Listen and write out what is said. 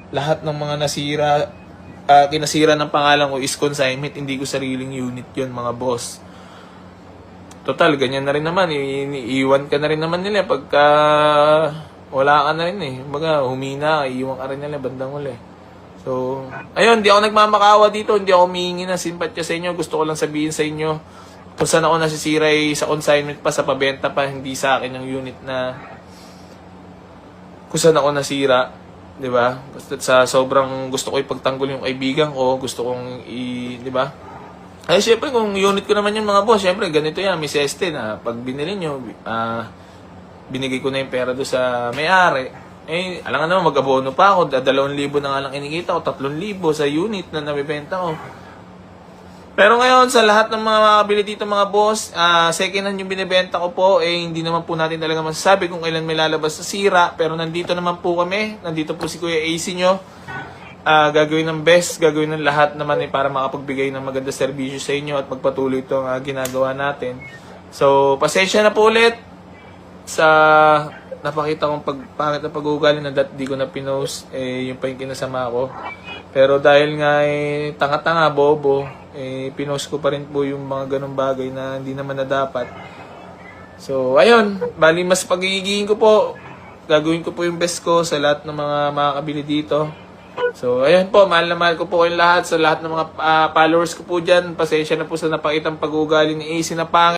lahat ng mga kinasira ng pangalan ko is consignment, hindi ko sariling unit yun mga boss. Total, ganyan na rin naman, iiwan ka na rin naman nila pagka wala ka na rin eh. Baga, humina, iiwan ka rin nila bandang uli. So, ayun, hindi ako nagmamakawa dito, hindi ako humihingi ng simpatya sa inyo. Gusto ko lang sabihin sa inyo, kung saan ako nasisira sa consignment pa, sa pabenta pa, hindi sa akin yung unit na kung saan ako nasira. 'Di ba? Basta sa sobrang gusto ko ipagtanggol yung kaibigan ko, gusto kong 'di ba? Ay syempre kung unit ko naman yung mga boss, syempre ganito yan, Miss Este na pag binili nyo, binigay ko na yung pera do sa may-ari. Eh, alam nga naman mag-abono pa ako, 2,000 na nga lang kinikita ko, 3,000 sa unit na nabibenta ko. Pero ngayon, sa lahat ng mga makakabili dito mga boss, second hand yung binibenta ko po, hindi naman po natin talaga masasabi kung kailan may lalabas sa sira. Pero nandito naman po kami, nandito po si Kuya AC nyo. Gagawin ng best, gagawin ng lahat naman para makapagbigay ng maganda serbisyo sa inyo at magpatuloy itong ginagawa natin. So, pasensya na po ulit sa napakita kong pangit na pag-uugali na di ko na pinost, yung pa yung kinasama ko. Pero dahil nga tanga-tanga, bobo, pinost ko pa rin po yung mga ganong bagay na hindi naman na dapat. So, ayun, bali mas pagigihin ko po, gagawin ko po yung best ko sa lahat ng mga makakabili dito. So, ayun po, mahal na mahal ko po kayong lahat, sa lahat ng mga followers ko po dyan. Pasensya na po sa napakitang pag-uugali ni AC na pangit.